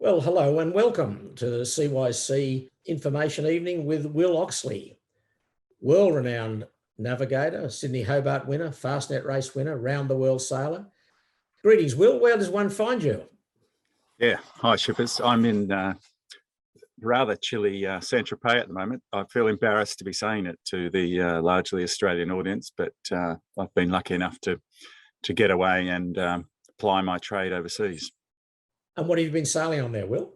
Well, hello and welcome to the CYC Information Evening with Will Oxley, world-renowned navigator, Sydney Hobart winner, Fastnet race winner, round-the-world sailor. Greetings, Will. Where does one find you? Yeah, hi Shippers. I'm in rather chilly Saint-Tropez at the moment. I feel embarrassed to be saying it to the largely Australian audience, but I've been lucky enough to get away and ply my trade overseas. And what have you been sailing on there, Will?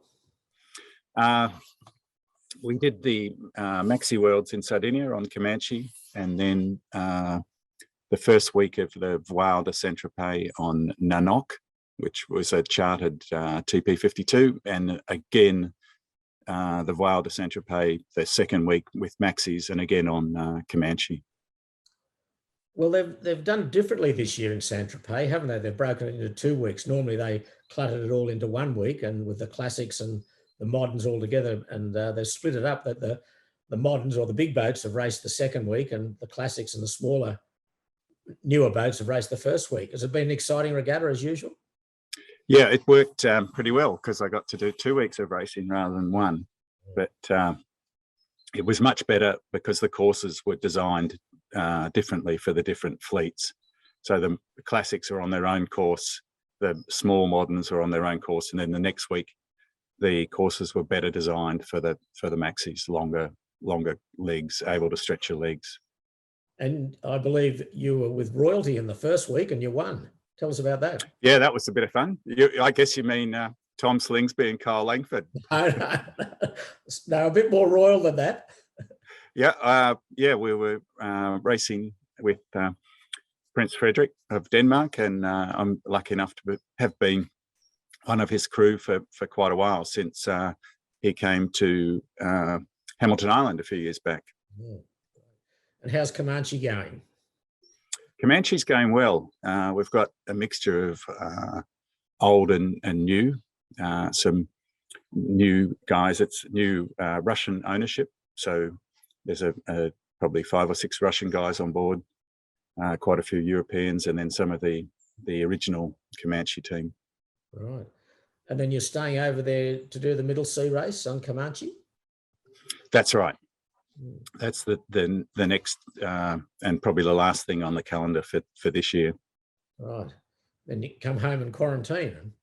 We did the Maxi Worlds in Sardinia on Comanche, and then the first week of the Voile de Saint-Tropez on Nanook, which was a chartered TP52, and again the Voile de Saint-Tropez the second week with Maxis, and again on Comanche. Well, they've done differently this year in Saint-Tropez, haven't they? They've broken it into 2 weeks. Normally they cluttered it all into 1 week, and with the classics and the moderns all together, and they've split it up that the moderns or the big boats have raced the second week, and the classics and the smaller, newer boats have raced the first week. Has it been an exciting regatta as usual? Yeah, it worked pretty well because I got to do 2 weeks of racing rather than one. But it was much better because the courses were designed differently for the different fleets. So the classics are on their own course, the small moderns are on their own course, and then the next week the courses were better designed for the maxis, longer legs, able to stretch your legs. And I believe you were with royalty in the first week and you won. Tell us about that. Yeah, that was a bit of fun. I guess you mean Tom Slingsby and Kyle Langford. No, a bit more royal than that. Yeah, we were racing with Prince Frederik of Denmark, and I'm lucky enough to have been one of his crew for quite a while, since he came to Hamilton Island a few years back. Yeah. And how's Comanche going? Comanche's going well. We've got a mixture of old and new, some new guys. It's new Russian ownership, so there's probably 5 or 6 Russian guys on board, quite a few Europeans, and then some of the original Comanche team. Right. And then you're staying over there to do the Middle Sea race on Comanche? That's right. That's the next and probably the last thing on the calendar for this year. Right. Then you come home and quarantine.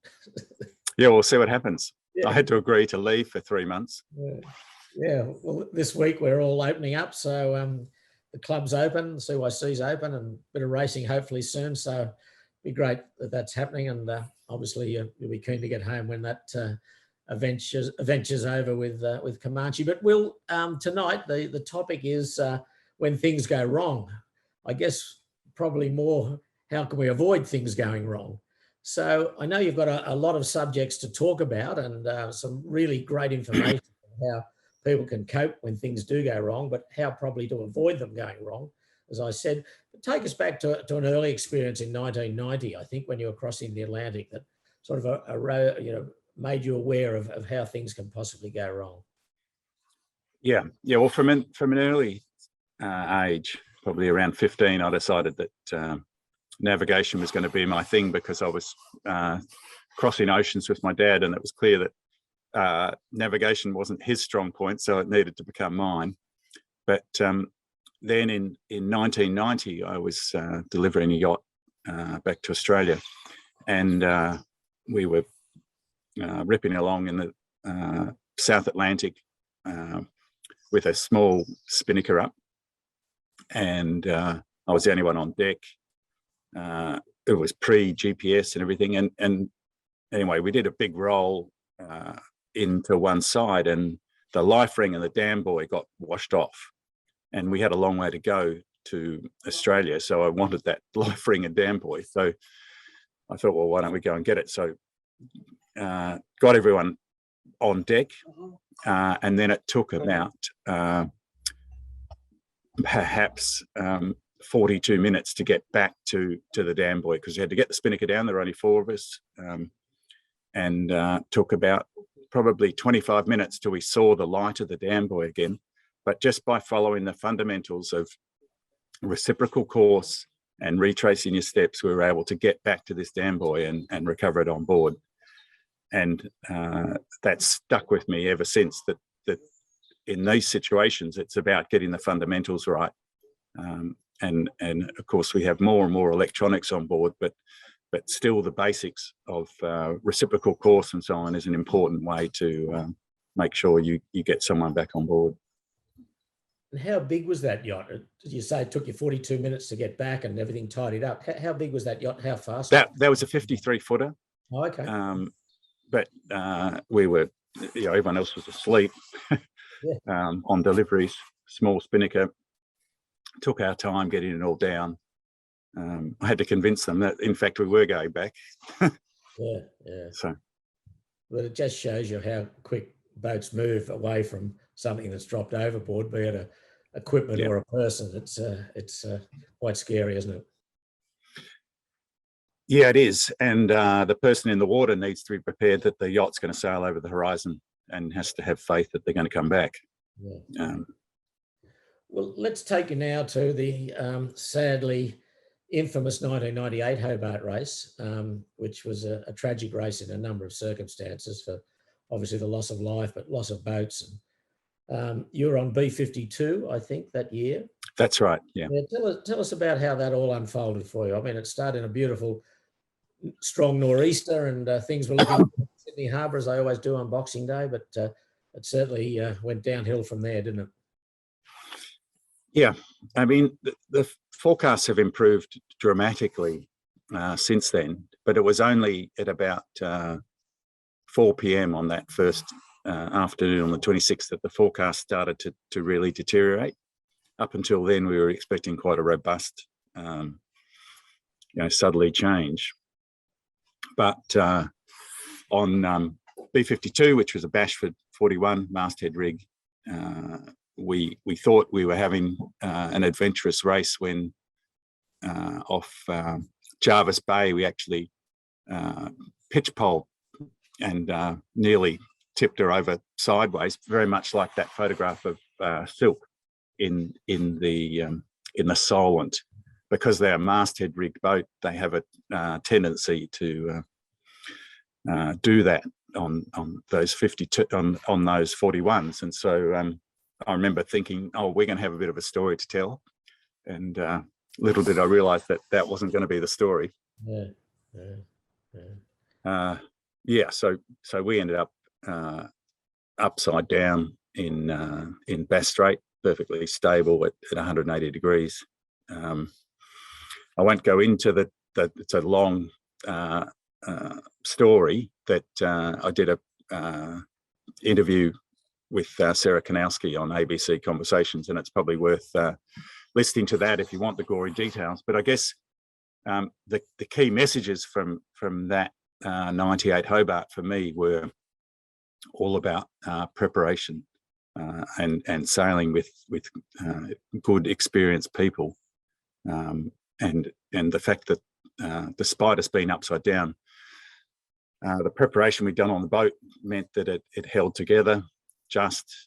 Yeah, we'll see what happens. Yeah. I had to agree to leave for 3 months. Yeah. Well, this week we're all opening up, so the club's open, the CYC's open, and a bit of racing hopefully soon. So it'd be great that that's happening, and obviously you'll be keen to get home when that adventure's over with Comanche. But Will, tonight the topic is when things go wrong. I guess probably more, how can we avoid things going wrong? So I know you've got a lot of subjects to talk about, and some really great information on how people can cope when things do go wrong, but how probably to avoid them going wrong, as I said. But take us back to an early experience in 1990, I think, when you were crossing the Atlantic, that sort of made you aware of how things can possibly go wrong. Yeah. Well, from an early age, probably around 15, I decided that navigation was going to be my thing, because I was crossing oceans with my dad, and it was clear that navigation wasn't his strong point, so it needed to become mine. But then in 1990, I was delivering a yacht back to Australia, and we were ripping along in the South Atlantic with a small spinnaker up, and I was the only one on deck. It was pre-GPS and everything, and anyway, we did a big roll into one side, and the life ring and the dam buoy got washed off, and we had a long way to go to Australia, so I wanted that life ring and dam buoy. So I thought, well, why don't we go and get it? So got everyone on deck, and then it took about perhaps 42 minutes to get back to the dam buoy, because we had to get the spinnaker down. There were only 4 of us, and took about probably 25 minutes till we saw the light of the dam buoy again. But just by following the fundamentals of reciprocal course and retracing your steps, we were able to get back to this dam buoy and recover it on board. and that's stuck with me ever since. That in these situations, it's about getting the fundamentals right. And of course, we have more and more electronics on board, but still the basics of reciprocal course and so on is an important way to make sure you get someone back on board. And how big was that yacht? Did you say it took you 42 minutes to get back and everything tidied up? How big was that yacht? How fast? That was a 53-footer. Oh, okay. But we were, everyone else was asleep. Yeah. On deliveries, small spinnaker. Took our time getting it all down. I had to convince them that, in fact, we were going back. Yeah. So, but it just shows you how quick boats move away from something that's dropped overboard, be it equipment or a person. It's quite scary, isn't it? Yeah, it is. And the person in the water needs to be prepared that the yacht's going to sail over the horizon and has to have faith that they're going to come back. Yeah. Well, let's take you now to the sadly infamous 1998 Hobart Race, which was a tragic race in a number of circumstances, for obviously the loss of life, but loss of boats. And you were on B52, I think, that year. That's right. Yeah. Tell us about how that all unfolded for you. I mean, it started in a beautiful, strong nor'easter, and things were looking at Sydney Harbour, as they always do on Boxing Day, but it certainly went downhill from there, didn't it? Yeah, I mean, the forecasts have improved dramatically since then, but it was only at about 4 p.m. on that first afternoon on the 26th that the forecast started to really deteriorate. Up until then, we were expecting quite a robust, southerly change. But on B52, which was a Bashford 41 masthead rig, we thought we were having an adventurous race when off Jarvis Bay we actually pitch pole and nearly tipped her over sideways, very much like that photograph of Silk in the Solent. Because they're a masthead rigged boat, they have a tendency to do that on those 52 on those 41s, and so I remember thinking, oh, we're going to have a bit of a story to tell, and little did I realise that wasn't going to be the story. So we ended up upside down in Bass Strait, perfectly stable at 180 degrees. I won't go into it's a long story that I did a interview with Sarah Kanowski on ABC Conversations, and it's probably worth listening to that if you want the gory details. But I guess the key messages from that 98 Hobart for me were all about preparation and sailing with good, experienced people, and the fact that despite us being upside down, the preparation we'd done on the boat meant that it held together.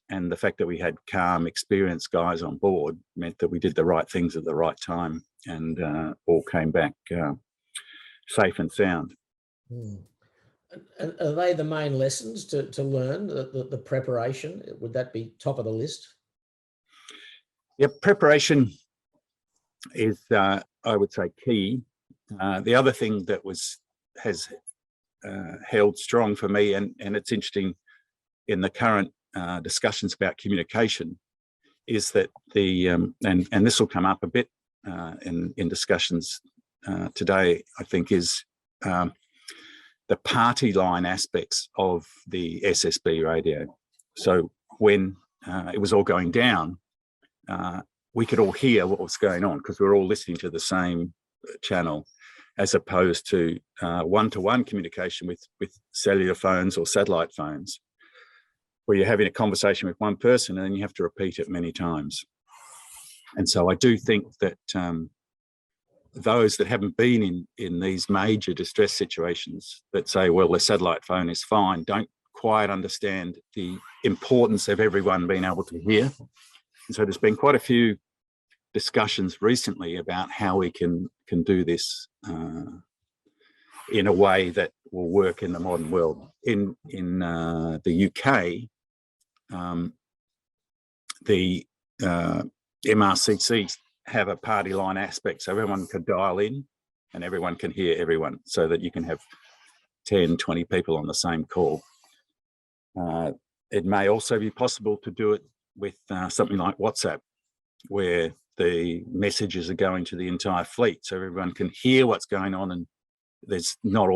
And the fact that we had calm, experienced guys on board meant that we did the right things at the right time, and all came back safe and sound. And are they the main lessons to learn, the preparation? Would that be top of the list? Yeah, preparation is, I would say, key. The other thing that has held strong for me, and it's interesting in the current discussions about communication, is that and this will come up a bit in discussions today, I think, is the party line aspects of the SSB radio. So when it was all going down, we could all hear what was going on because we were all listening to the same channel, as opposed to one-to-one communication with cellular phones or satellite phones, where you're having a conversation with one person and then you have to repeat it many times. And so I do think that those that haven't been in these major distress situations that say, well, the satellite phone is fine, don't quite understand the importance of everyone being able to hear. And so there's been quite a few discussions recently about how we can do this in a way that will work in the modern world. In the UK, the MRCCs have a party line aspect, so everyone can dial in and everyone can hear everyone, so that you can have 10, 20 people on the same call. It may also be possible to do it with something like WhatsApp, where the messages are going to the entire fleet, so everyone can hear what's going on, and there's not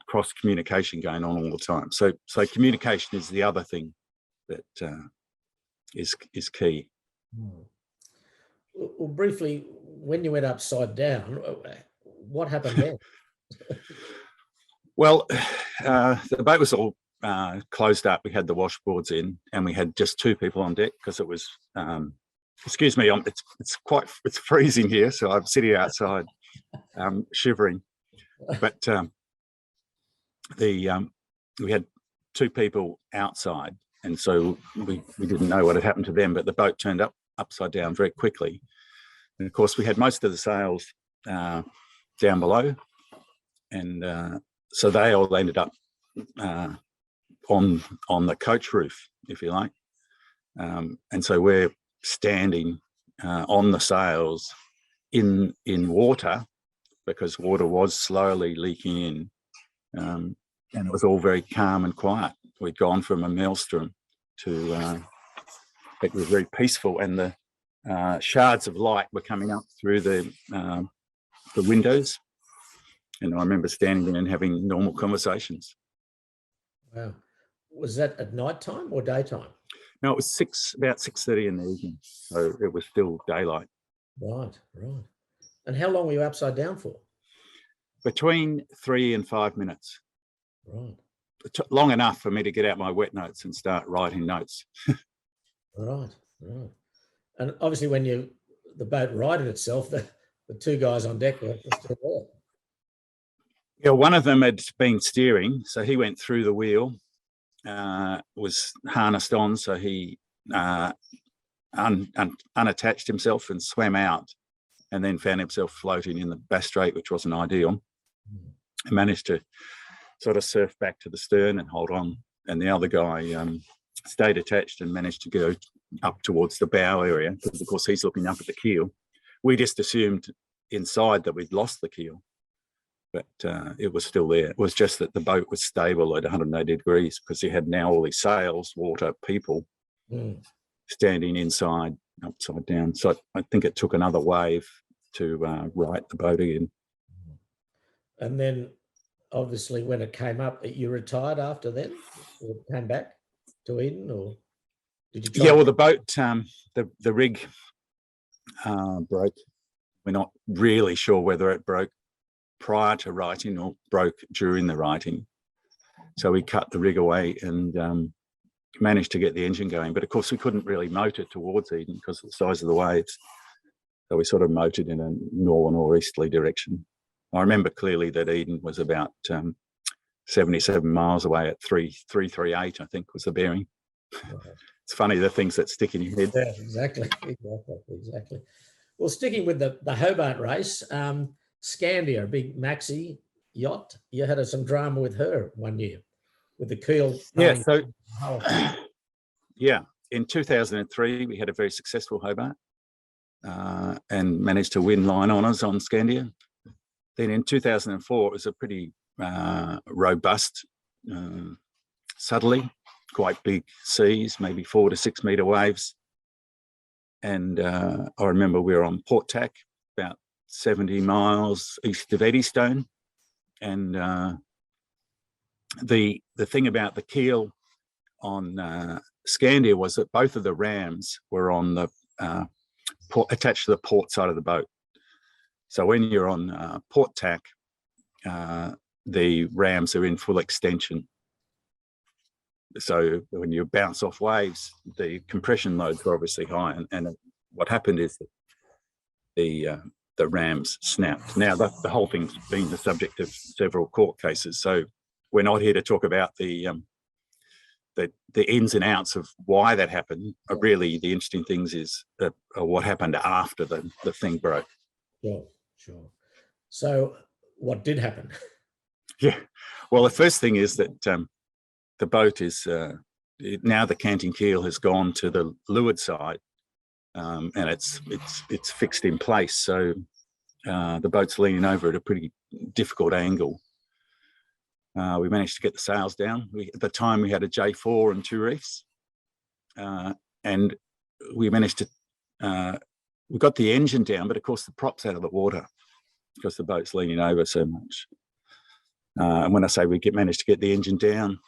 cross communication going on all the time. So communication is the other thing that is key. Well, briefly, when you went upside down, what happened then? Well, the boat was all closed up. We had the washboards in, and we had just 2 people on deck because it was. Excuse me, it's freezing here, so I'm sitting outside, shivering. But we had 2 people outside, and so we didn't know what had happened to them. But the boat turned upside down very quickly, and of course we had most of the sails down below, and so they all ended up on the coach roof, if you like, and so we're standing on the sails in water, because water was slowly leaking in, and it was all very calm and quiet. We'd gone from a maelstrom to it was very peaceful, and the shards of light were coming up through the windows, and I remember standing there and having normal conversations. Wow. Was that at night time or daytime? No, it was about 6:30 in the evening, so it was still daylight. Right. And how long were you upside down for? Between 3 and 5 minutes. Right. It took long enough for me to get out my wet notes and start writing notes. Right. And obviously, when the boat righted itself, the 2 guys on deck were still there. Yeah, one of them had been steering, so he went through the wheel. Was harnessed on, so he unattached himself and swam out, and then found himself floating in the Bass Strait, which wasn't ideal. He managed to sort of surf back to the stern and hold on, and the other guy stayed attached and managed to go up towards the bow area, because of course he's looking up at the keel. We just assumed inside that we'd lost the keel, but it was still there. It was just that the boat was stable at 180 degrees, because he had now all these sails, water, people standing inside, upside down. So I think it took another wave to right the boat again. And then, obviously, when it came up, you retired after then, or came back to Eden, or did you try? Yeah, well, the boat, the rig broke. We're not really sure whether it broke prior to writing or broke during the writing. So we cut the rig away and managed to get the engine going. But of course, we couldn't really motor towards Eden because of the size of the waves. So we sort of motored in a northeasterly direction. I remember clearly that Eden was about 77 miles away at 338, I think was the bearing. It's funny, the things that stick in your head. Yeah, exactly. Well, sticking with the Hobart race, Scandia, a big maxi yacht, you had some drama with her one year with the keel. Yeah, so yeah, in 2003 we had a very successful Hobart and managed to win line honours on Scandia. Then in 2004 it was a pretty robust, southerly, quite big seas, maybe 4 to 6 metre waves. And I remember we were on Port Tack, about 70 miles east of Eddystone. And the thing about the keel on Scandia was that both of the rams were on the attached to the port side of the boat. So when you're on Port Tack, the rams are in full extension. So when you bounce off waves, the compression loads were obviously high, and what happened is that the rams snapped. Now the whole thing's been the subject of several court cases, so we're not here to talk about the ins and outs of why that happened. Really, the interesting things is what happened after the thing broke. Sure. So what did happen? Yeah. Well, the first thing is that the boat is now the canting keel has gone to the leeward side, and it's fixed in place. So the boat's leaning over at a pretty difficult angle. We managed to get the sails down. At the time, we had a J4 and 2 reefs, and we managed to. We got the engine down, but of course the prop's out of the water because the boat's leaning over so much. And when I say we managed to get the engine down,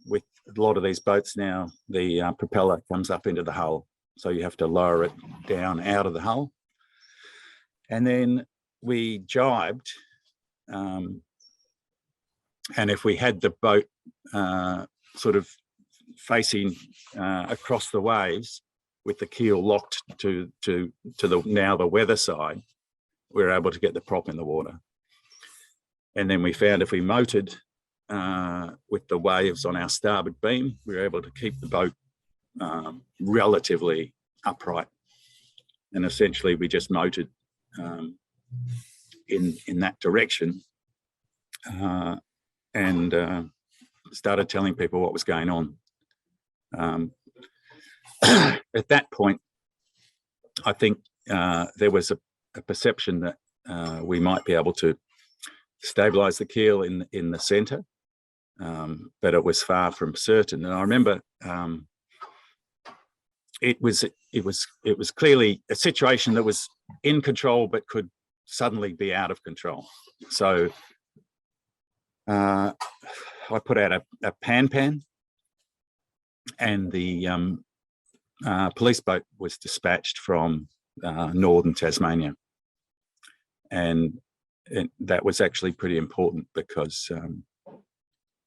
with a lot of these boats now, the propeller comes up into the hull, so you have to lower it down out of the hull. And then we jibed, and if we had the boat sort of facing across the waves with the keel locked to the weather side, we were able to get the prop in the water. And then we found if we motored with the waves on our starboard beam, we were able to keep the boat relatively upright. And essentially we just motored in that direction and started telling people what was going on. At that point, I think there was a perception that we might be able to stabilize the keel in the center, but it was far from certain. And I remember it was clearly a situation that was in control but could suddenly be out of control. So I put out a pan, and the police boat was dispatched from northern Tasmania, and that was actually pretty important because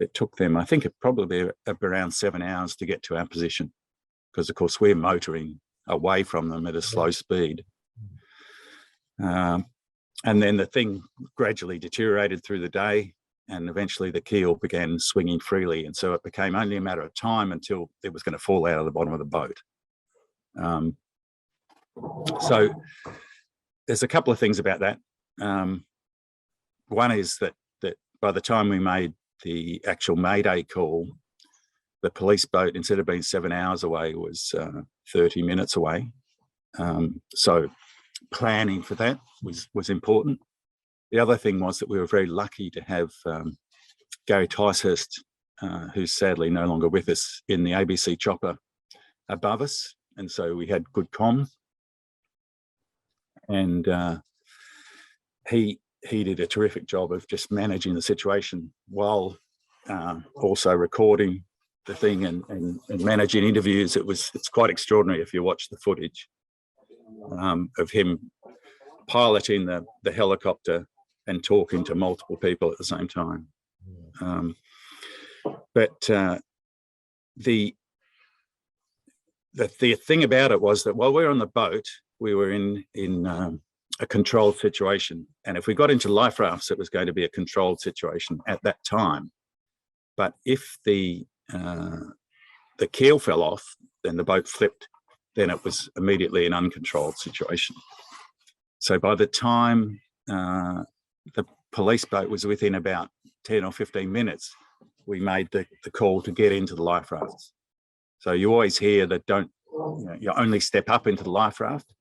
it took them, I think, probably around 7 hours to get to our position, because of course we're motoring away from them at a slow speed. And then the thing gradually deteriorated through the day, and eventually the keel began swinging freely, and so it became only a matter of time until it was going to fall out of the bottom of the boat. So there's a couple of things about that. One is that by the time we made the actual Mayday call, the police boat, instead of being 7 hours away, was 30 minutes away. So planning for that was important. The other thing was that we were very lucky to have Gary Ticehurst, who's sadly no longer with us, in the ABC chopper above us. And so we had good comms. And he did a terrific job of just managing the situation while also recording the thing and managing interviews. It's quite extraordinary if you watch the footage of him piloting the helicopter and talking to multiple people at the same time. But the thing about it was that while we were on the boat, we were in a controlled situation. And if we got into life rafts, it was going to be a controlled situation at that time. But if the keel fell off, then the boat flipped, then it was immediately an uncontrolled situation. So by the time the police boat was within about 10 or 15 minutes, we made the call to get into the life rafts. So you always hear that you only step up into the life raft.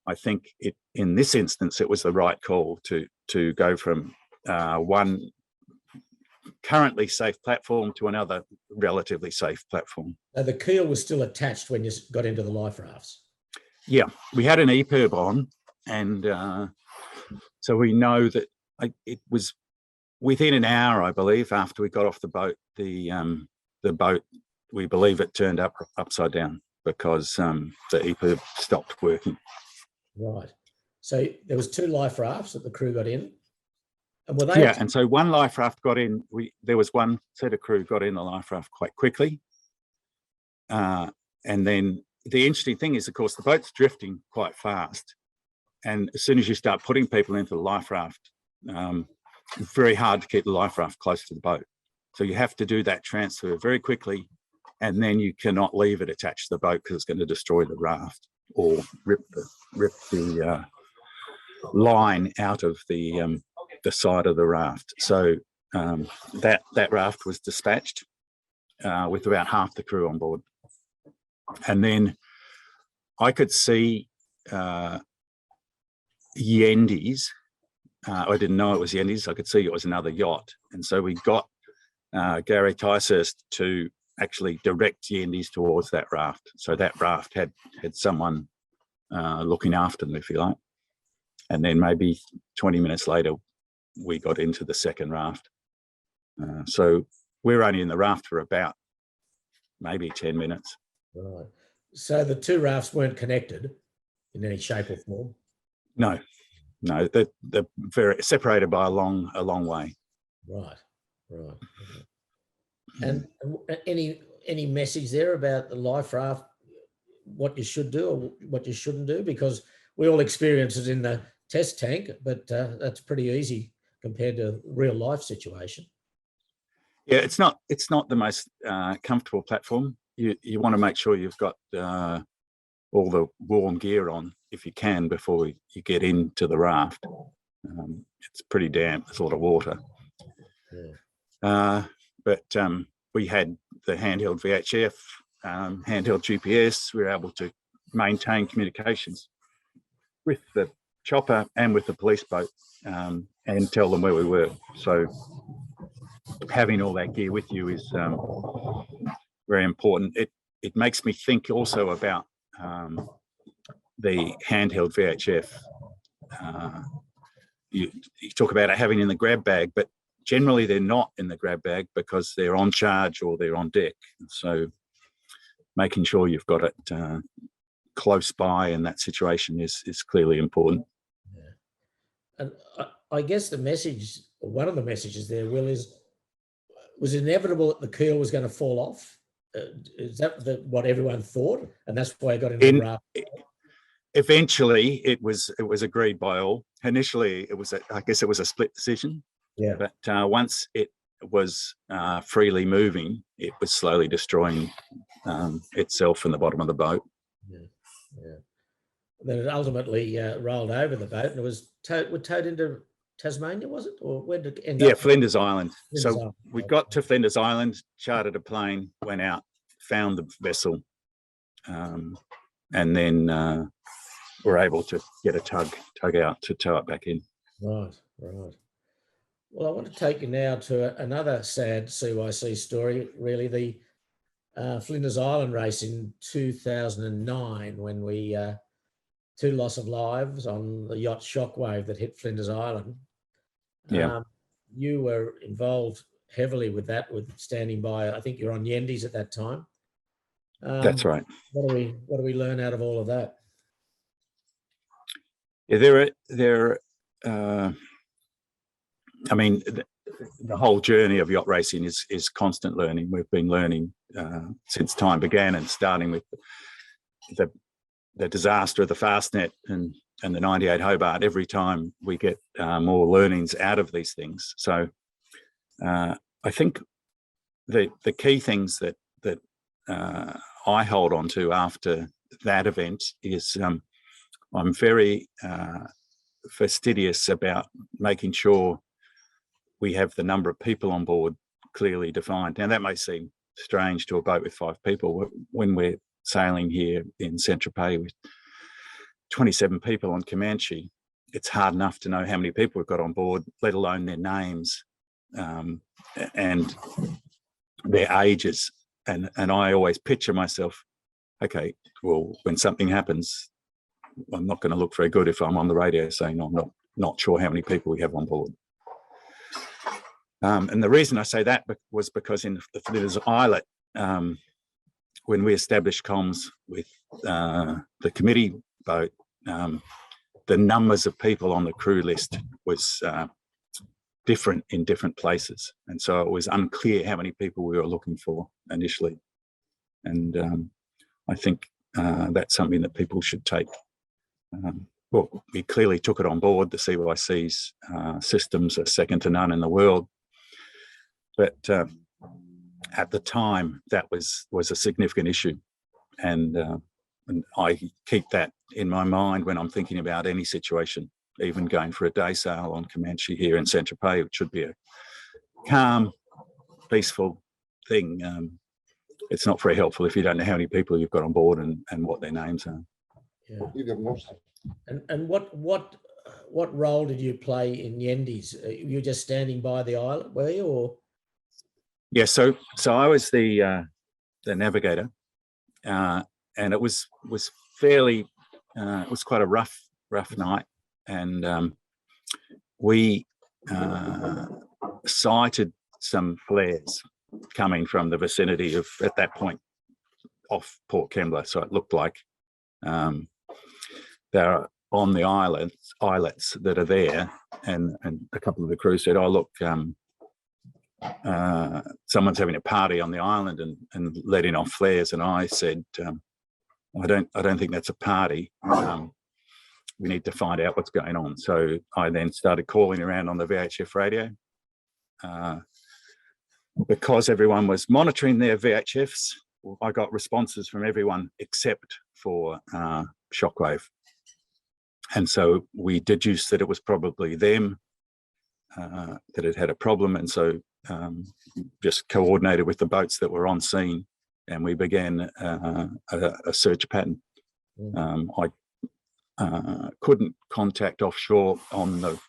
I think in this instance, it was the right call to go from one currently safe platform to another relatively safe platform. Now the keel was still attached when you got into the life rafts? Yeah, we had an EPIRB on, and so we know that it was within an hour, I believe, after we got off the boat, the boat, we believe it turned upside down because the EPIRB stopped working. Right. So there was 2 life rafts that the crew got in. And were they? Yeah, and so one life raft got in. There was one set of crew got in the life raft quite quickly. And then the interesting thing is, of course, the boat's drifting quite fast. And as soon as you start putting people into the life raft, it's very hard to keep the life raft close to the boat. So you have to do that transfer very quickly, and then you cannot leave it attached to the boat because it's going to destroy the raft or rip the line out of the side of the raft. So that raft was dispatched with about half the crew on board. And then I could see Yendies. I didn't know it was Yendies. I could see it was another yacht. And so we got Gary Ticehurst to actually direct Yendies towards that raft. So that raft had someone looking after them, if you like. And then maybe 20 minutes later, we got into the second raft. So we're only in the raft for about maybe 10 minutes. Right. So the two rafts weren't connected in any shape or form? No, they're very separated by a long way. Right. And any message there about the life raft, what you should do or what you shouldn't do? Because we all experience it in the test tank, but that's pretty easy compared to real life situation. Yeah, it's not the most comfortable platform. You want to make sure you've got all the warm gear on if you can before you get into the raft. It's pretty damp. There's a lot of water. Yeah. But we had the handheld VHF, handheld GPS. We were able to maintain communications with the chopper and with the police boat and tell them where we were. So having all that gear with you is very important. It makes me think also about the handheld VHF. You talk about it having in the grab bag, but generally they're not in the grab bag because they're on charge or they're on deck. So making sure you've got it close by in that situation is clearly important. Yeah. And I guess the message, or one of the messages there, Will, was it inevitable that the keel was going to fall off? Is that what everyone thought, and that's why I got into the raft? Eventually, it was agreed by all. Initially, I guess it was a split decision. Yeah. But once it was freely moving, it was slowly destroying itself in the bottom of the boat. Yeah. Then it ultimately rolled over the boat, and it was towed into Tasmania, was it? Or where did it end up? Yeah, Flinders Island. We got to Flinders Island, chartered a plane, went out, found the vessel, and then were able to get a tug out to tow it back in. Right. Well, I want to take you now to another sad CYC story, really, the Flinders Island race in 2009, when we two loss of lives on the yacht Shockwave that hit Flinders Island. Yeah. You were involved heavily with that, with standing by. I think you're on Yendies at that time. That's right. What do we learn out of all of that? Yeah, I mean, the whole journey of yacht racing is constant learning. We've been learning since time began, and starting with the disaster of the Fastnet and the 98 Hobart. Every time we get more learnings out of these things. So I think the key things that I hold on to after that event is I'm very fastidious about making sure we have the number of people on board clearly defined. Now, that may seem strange to a boat with 5 people. When we're sailing here in Saint-Tropez with 27 people on Comanche, it's hard enough to know how many people we've got on board, let alone their names and their ages. And I always picture myself, okay, well, when something happens, I'm not going to look very good if I'm on the radio saying I'm not sure how many people we have on board. And the reason I say that was because in the Flinders Islet, when we established comms with the committee boat, the numbers of people on the crew list was different in different places. And so it was unclear how many people we were looking for initially. And I think that's something that people should take. Well, we clearly took it on board. The CYC's systems are second to none in the world. But at the time, that was a significant issue. And I keep that in my mind when I'm thinking about any situation, even going for a day sail on Comanche here in Saint-Tropez, which should be calm, peaceful thing. It's not very helpful if you don't know how many people you've got on board and what their names are. Yeah. And what role did you play in Yendes? You were just standing by the islet, were you? Or Yeah, so I was the navigator, and it was fairly it was quite a rough night, and we sighted some flares coming from the vicinity of, at that point, off Port Kembla. So it looked like they're on the islets that are there, and a couple of the crew said, "Oh, look, someone's having a party on the island and letting off flares." And I said, I don't think that's a party. We need to find out what's going on. So I then started calling around on the VHF radio. Because everyone was monitoring their VHFs, I got responses from everyone except for Shockwave. And so we deduced that it was probably them that had had a problem. And so just coordinated with the boats that were on scene, and we began a search pattern. I couldn't contact offshore on the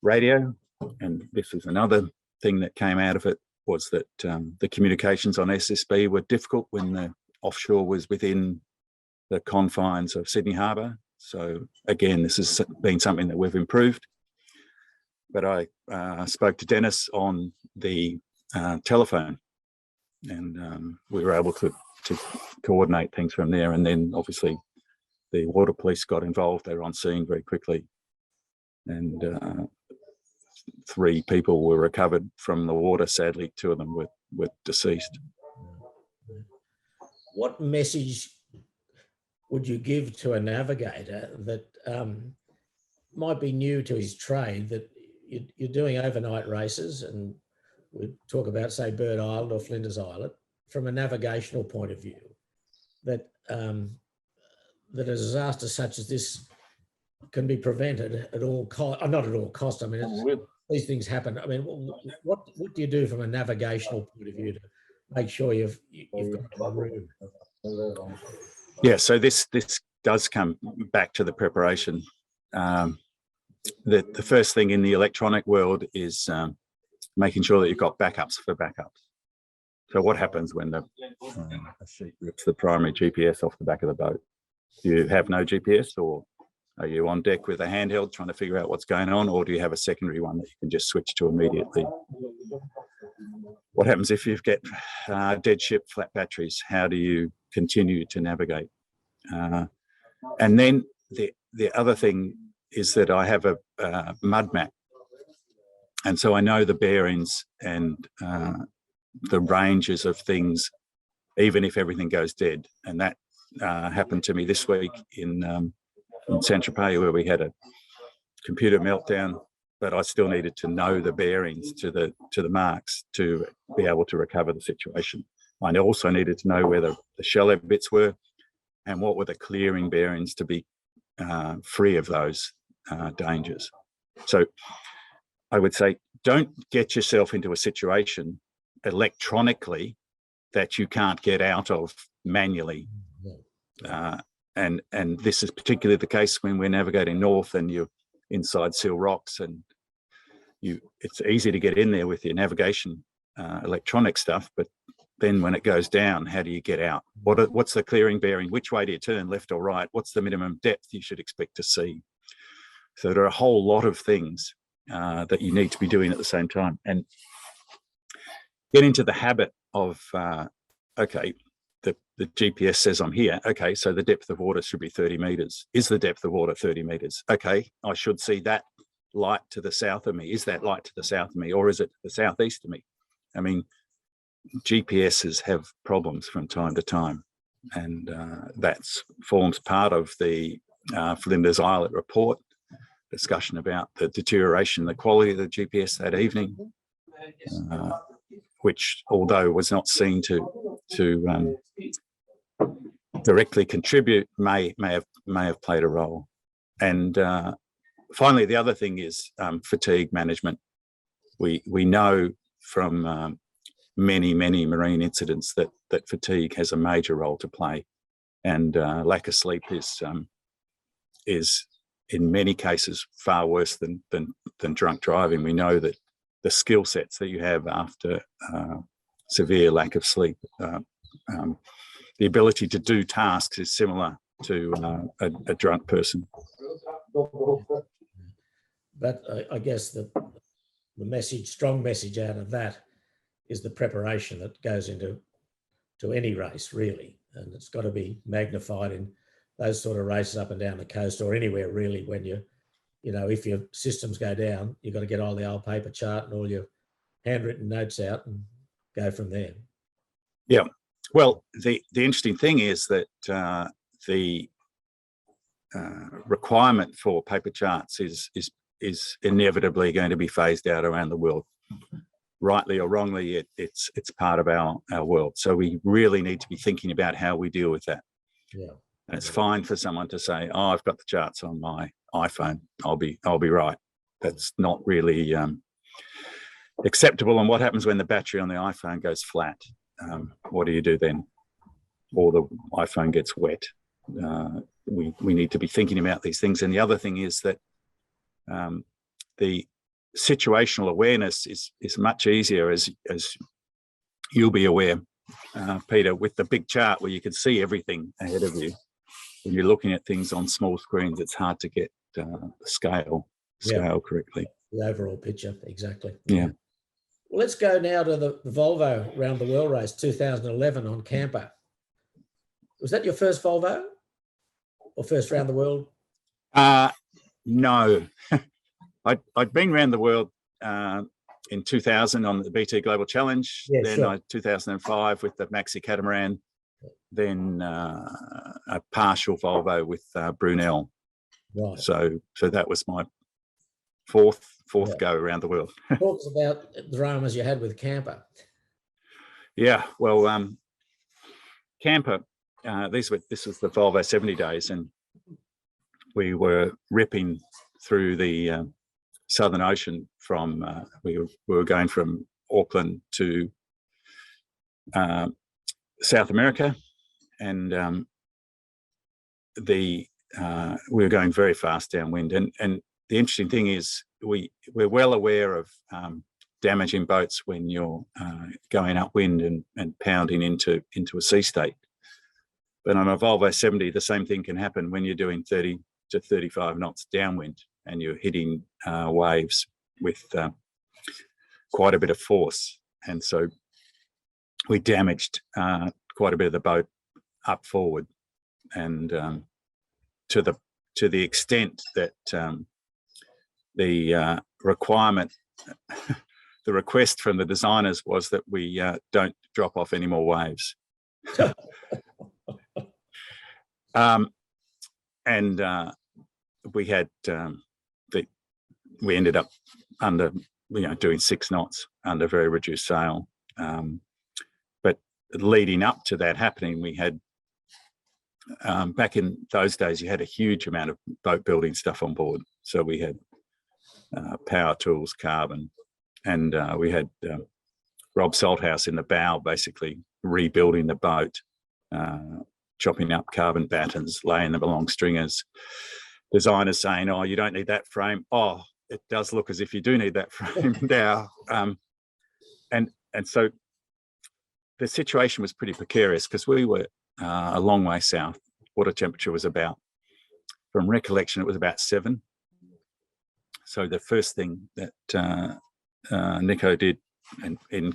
radio, and this is another thing that came out of it, was that the communications on SSB were difficult when the offshore was within the confines of Sydney Harbour. So again, this has been something that we've improved. But I spoke to Dennis on the telephone, and we were able to coordinate things from there. And then obviously the water police got involved. They were on scene very quickly, and 3 people were recovered from the water. Sadly, 2 of them were deceased. What message would you give to a navigator that might be new to his trade, that you're doing overnight races, and we talk about, say, Bird Island or Flinders Islet, from a navigational point of view, that that a disaster such as this can be prevented at all cost? Not at all cost. I mean, these things happen. I mean, what do you do from a navigational point of view to make sure you've got room? Yeah, so this does come back to the preparation. The first thing in the electronic world is making sure that you've got backups for backups. So what happens when a sheep rips the primary GPS off the back of the boat? Do you have no GPS, or are you on deck with a handheld trying to figure out what's going on, or do you have a secondary one that you can just switch to immediately? What happens if you get dead ship, flat batteries? How do you continue to navigate? And then the other thing is that I have a mud map, and so I know the bearings and the ranges of things, even if everything goes dead. And that happened to me this week in Saint-Tropez, where we had a computer meltdown, but I still needed to know the bearings to the marks to be able to recover the situation. I also needed to know where the shell bits were and what were the clearing bearings to be free of those dangers. So I would say, don't get yourself into a situation electronically that you can't get out of manually. And this is particularly the case when we're navigating north and you're inside Seal Rocks, and it's easy to get in there with your navigation electronic stuff, but then when it goes down, how do you get out? What's the clearing bearing? Which way do you turn, left or right? What's the minimum depth you should expect to see? So there are a whole lot of things that you need to be doing at the same time, and get into the habit of, okay, the GPS says I'm here. Okay, so the depth of water should be 30 meters. Is the depth of water 30 meters? Okay, I should see that light to the south of me. Is that light to the south of me, or is it the southeast of me? I mean, GPSs have problems from time to time, and that forms part of the Flinders Islet report discussion about the deterioration, the quality of the GPS that evening, which, although was not seen to directly contribute, may have played a role. And finally, the other thing is fatigue management. We know from many marine incidents that fatigue has a major role to play, and lack of sleep is in many cases far worse than drunk driving. We know that the skill sets that you have after severe lack of sleep, the ability to do tasks is similar to a drunk person. But I guess the strong message out of that is the preparation that goes into any race, really. And it's got to be magnified in those sort of races up and down the coast, or anywhere really, when if your systems go down, you've got to get all the old paper chart and all your handwritten notes out and go from there. Yeah. Well, the interesting thing is that the requirement for paper charts is inevitably going to be phased out around the world. Rightly or wrongly, it's part of our world. So we really need to be thinking about how we deal with that. Yeah. And it's fine for someone to say, "Oh, I've got the charts on my iPhone. I'll be right." That's not really acceptable. And what happens when the battery on the iPhone goes flat? What do you do then? Or the iPhone gets wet? We need to be thinking about these things. And the other thing is that the situational awareness is much easier, as you'll be aware, Peter, with the big chart where you can see everything ahead of you. When you're looking at things on small screens, it's hard to get the scale correctly. The overall picture, exactly. Yeah. Well, let's go now to the Volvo Round the World Race 2011 on camper. Was that your first Volvo or first round the world? No. I'd been around the world in 2000 on the BT Global Challenge, then 2005 with the Maxi Catamaran, then a partial Volvo with Brunel. Right. So that was my fourth go around the world. Talk us about the dramas you had with camper. Yeah, well, camper. This was the Volvo 70 days, and we were ripping through the Southern Ocean from. We were going from Auckland to South America, and we were going very fast downwind. And the interesting thing is we're well aware of damaging boats when you're going upwind and pounding into a sea state. But on a Volvo 70, the same thing can happen when you're doing 30 to 35 knots downwind and you're hitting waves with quite a bit of force. And so we damaged quite a bit of the boat up forward, and to the extent that the requirement, the request from the designers was that we don't drop off any more waves. And we had we ended up under doing 6 knots under very reduced sail. But leading up to that happening, we had back in those days you had a huge amount of boat building stuff on board. So we had power tools, carbon, and we had Rob Salthouse in the bow, basically rebuilding the boat, chopping up carbon battens, laying them along stringers. Designers saying, "Oh, you don't need that frame." Oh, it does look as if you do need that frame now. And so the situation was pretty precarious because we were a long way south. Water temperature was about, from recollection, it was about 7. So the first thing that Nico did, and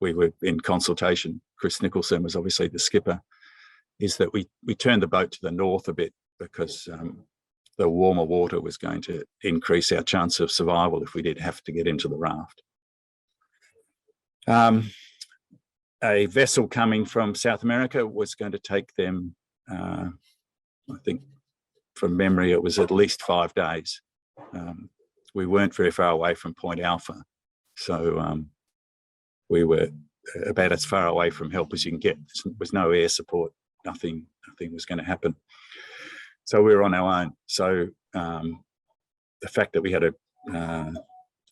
we were in consultation, Chris Nicholson was obviously the skipper, is that we turned the boat to the north a bit because the warmer water was going to increase our chance of survival if we did have to get into the raft. A vessel coming from South America was going to take them, I think from memory, it was at least 5 days. We weren't very far away from Point Alpha. So we were about as far away from help as you can get. There was no air support, nothing was going to happen. So we were on our own. So the fact that we had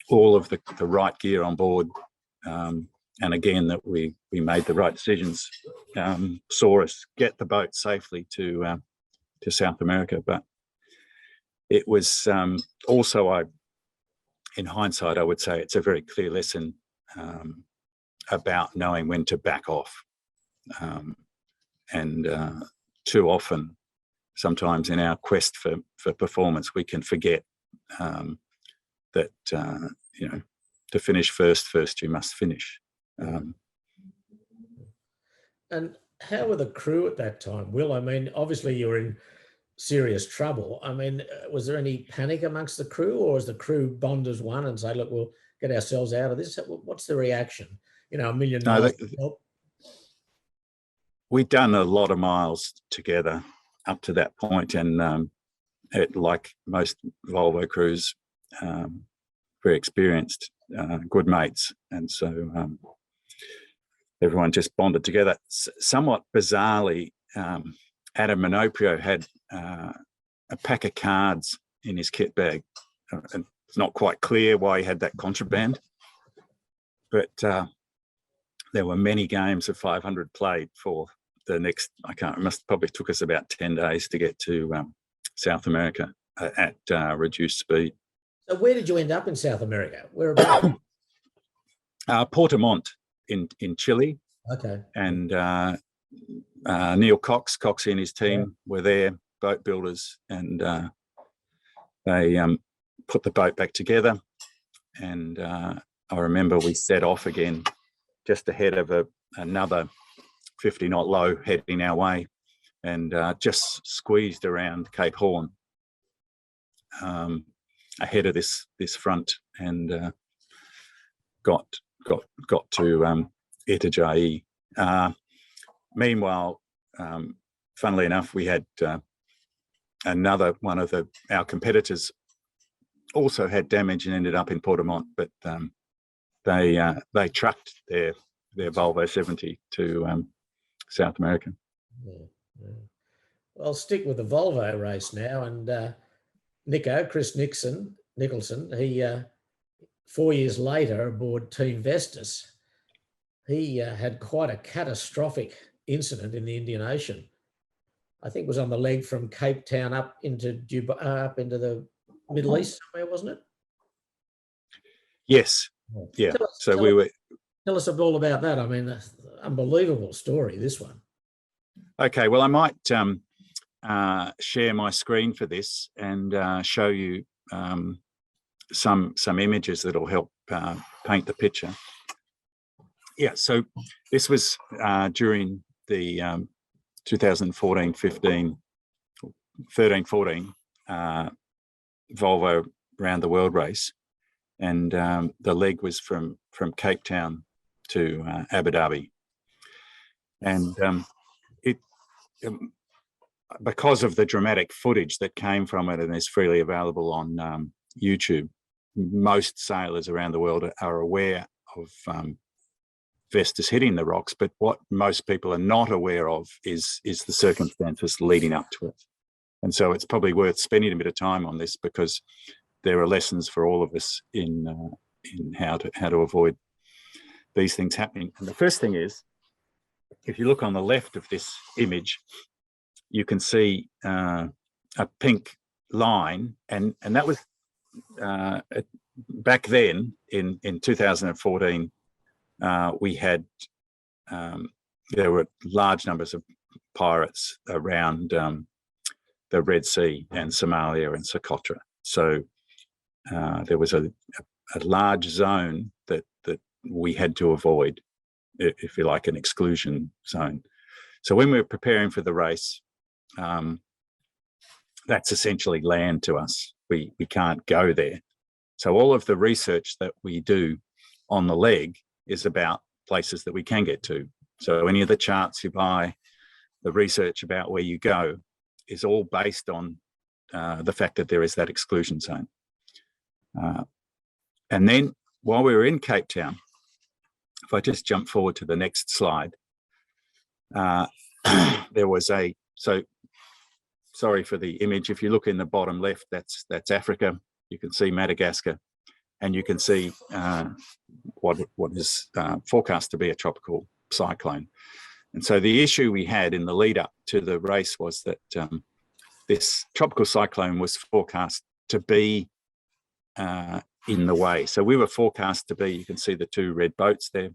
all of the right gear on board, and again, that we made the right decisions, saw us get the boat safely to South America. But it was also, in hindsight, I would say it's a very clear lesson about knowing when to back off. And too often, sometimes in our quest for performance, we can forget that, to finish first you must finish. And how were the crew at that time, Will? I mean, obviously you were in serious trouble. I mean, was there any panic amongst the crew, or was the crew bond as one and say, look, we'll get ourselves out of this? What's the reaction? A million miles help? We'd done a lot of miles together up to that point, and like most Volvo crews, very experienced, good mates, and so everyone just bonded together. Somewhat bizarrely, Adam Minoprio had a pack of cards in his kit bag. And it's not quite clear why he had that contraband, but there were many games of 500 played for the next, probably took us about 10 days to get to South America at reduced speed. So where did you end up in South America? Whereabouts? Portimont in Chile. Okay. And Neil Cox and his team were there, boat builders, and they put the boat back together. And I remember we set off again just ahead of another 50-knot low heading our way, and just squeezed around Cape Horn ahead of this front, and got to Itajaí. Meanwhile, funnily enough, we had another one of our competitors also had damage and ended up in Portimont, but they trucked their Volvo 70 to South America. Yeah. Well, I'll stick with the Volvo race now, and Chris Nicholson, he 4 years later aboard Team Vestas, he had quite a catastrophic incident in the Indian Ocean. I think it was on the leg from Cape Town up into Dubai, up into the Middle East somewhere, wasn't it? Yes. Yeah. Tell us all about that. I mean, unbelievable story, this one. Okay. Well, I might share my screen for this and show you some images that'll help paint the picture. Yeah, so this was during the 2014-15, 13-14 Volvo Round the World race, and the leg was from Cape Town to Abu Dhabi, and because of the dramatic footage that came from it and is freely available on YouTube, most sailors around the world are aware of Vestas hitting the rocks, but what most people are not aware of is the circumstances leading up to it. And so it's probably worth spending a bit of time on this, because there are lessons for all of us in how to avoid these things happening. And the first thing is, if you look on the left of this image, you can see a pink line, and that was back then in 2014. We had there were large numbers of pirates around the Red Sea and Somalia and Socotra. So there was a large zone that we had to avoid, if you like, an exclusion zone. So when we were preparing for the race, that's essentially land to us. We can't go there. So all of the research that we do on the leg is about places that we can get to. So any of the charts you buy, the research about where you go, is all based on the fact that there is that exclusion zone. And then while we were in Cape Town, if I just jump forward to the next slide, there was sorry for the image. If you look in the bottom left, that's Africa. You can see Madagascar, and you can see what is forecast to be a tropical cyclone. And so the issue we had in the lead up to the race was that this tropical cyclone was forecast to be in the way. So we were forecast to be, you can see the two red boats there,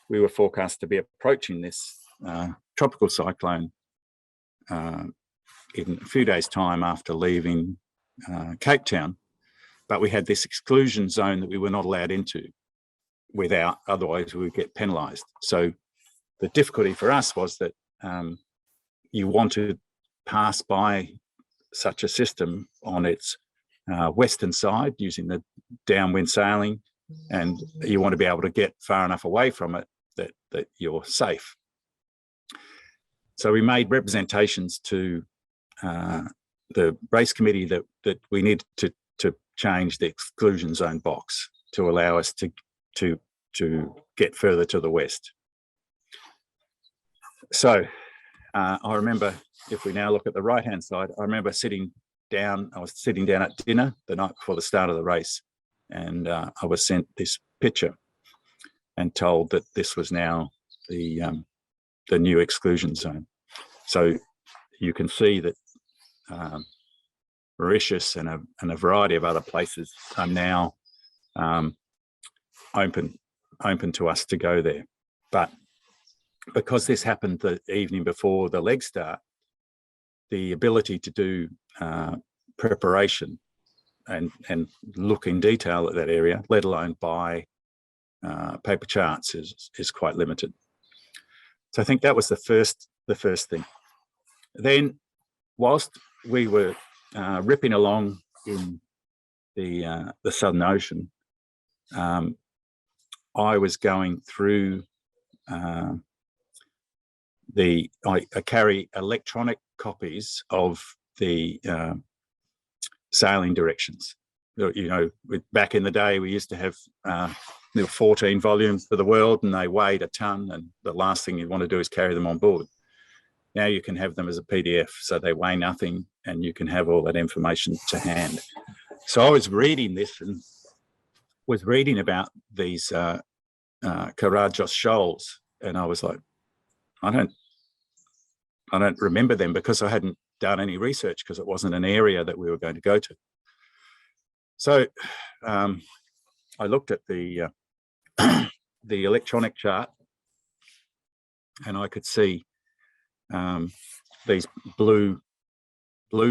we were forecast to be approaching this tropical cyclone in a few days' time after leaving Cape Town, but we had this exclusion zone that we were not allowed into without, otherwise we would get penalised. So the difficulty for us was that you want to pass by such a system on its western side using the downwind sailing, and you want to be able to get far enough away from it that you're safe. So we made representations to the race committee that we need to change the exclusion zone box to allow us to get further to the west. So I remember, if we now look at the right-hand side, I remember I was sitting down at dinner the night before the start of the race, and I was sent this picture and told that this was now the new exclusion zone. So you can see that Mauritius and a variety of other places are now open to us to go there. But because this happened the evening before the leg start, the ability to do preparation and look in detail at that area, let alone buy paper charts, is quite limited. So I think that was the first thing. Then, whilst we were ripping along in the Southern Ocean, I was going through I carry electronic copies of the sailing directions. You know, back in the day, we used to have 14 volumes for the world, and they weighed a ton, and the last thing you want to do is carry them on board. Now you can have them as a PDF, so they weigh nothing, and you can have all that information to hand. So I was reading this and was reading about these Karajos shoals, and I was like, I don't remember them, because I hadn't done any research, because it wasn't an area that we were going to go to. So I looked at the electronic chart, and I could see these blue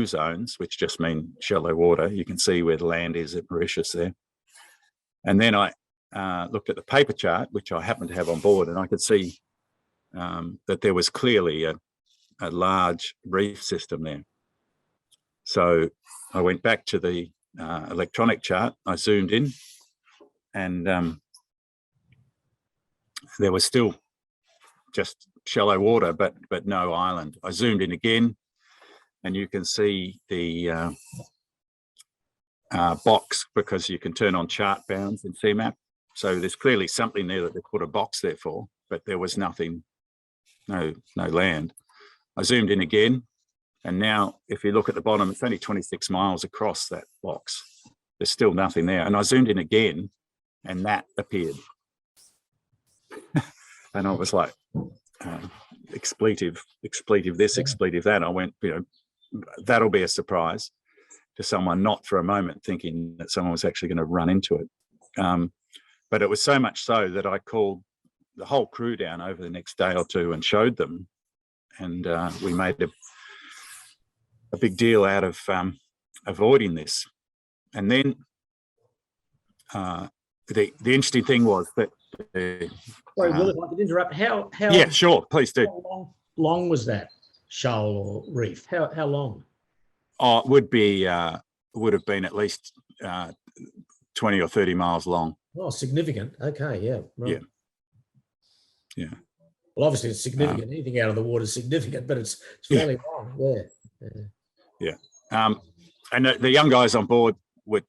zones, which just mean shallow water. You can see where the land is at Mauritius there. And then I looked at the paper chart, which I happened to have on board, and I could see that there was clearly a large reef system there. So I went back to the electronic chart, I zoomed in, and there was still just shallow water, but no island. I zoomed in again, and you can see the box, because you can turn on chart bounds in CMAP. So there's clearly something there that they put a box there for, but there was nothing, no land. I zoomed in again, and now if you look at the bottom, it's only 26 miles across that box. There's still nothing there. And I zoomed in again, and that appeared. And I was like, expletive this, expletive that. I went, that'll be a surprise to someone, not for a moment thinking that someone was actually going to run into it. But it was so much so that I called the whole crew down over the next day or two and showed them. And we made a big deal out of avoiding this. And then the interesting thing was that sorry, Will, if I could interrupt. How yeah, sure, please do. How long was that shoal or reef? How long? Oh, it would have been at least 20 or 30 miles long. Oh, significant. Okay, yeah. Right. Yeah. Well, obviously it's significant. Anything out of the water is significant, but it's fairly long. Yeah. And the young guys on board would,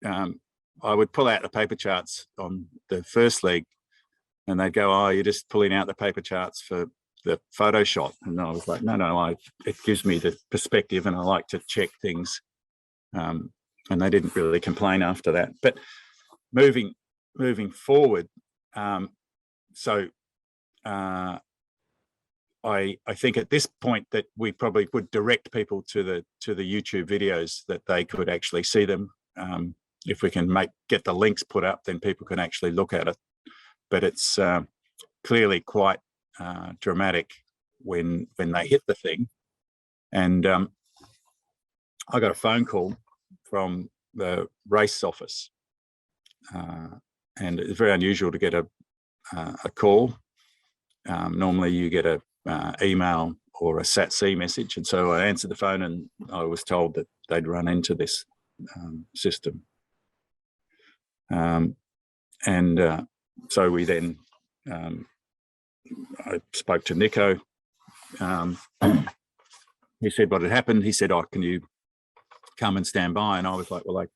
I would pull out the paper charts on the first leg, and they'd go, "Oh, you're just pulling out the paper charts for the photo shot." And I was like, no, it gives me the perspective, and I like to check things. And they didn't really complain after that. But moving moving forward, so I think at this point that we probably would direct people to the YouTube videos that they could actually see them. If we can get the links put up, then people can actually look at it. But it's clearly quite dramatic when they hit the thing. And I got a phone call from the race office, and it's very unusual to get a call. Normally you get a email or a SAT-C message, and so I answered the phone and I was told that they'd run into this system. So we then, I spoke to Nico. He said what had happened. He said, "Oh, can you come and stand by?" And I was like, "Well,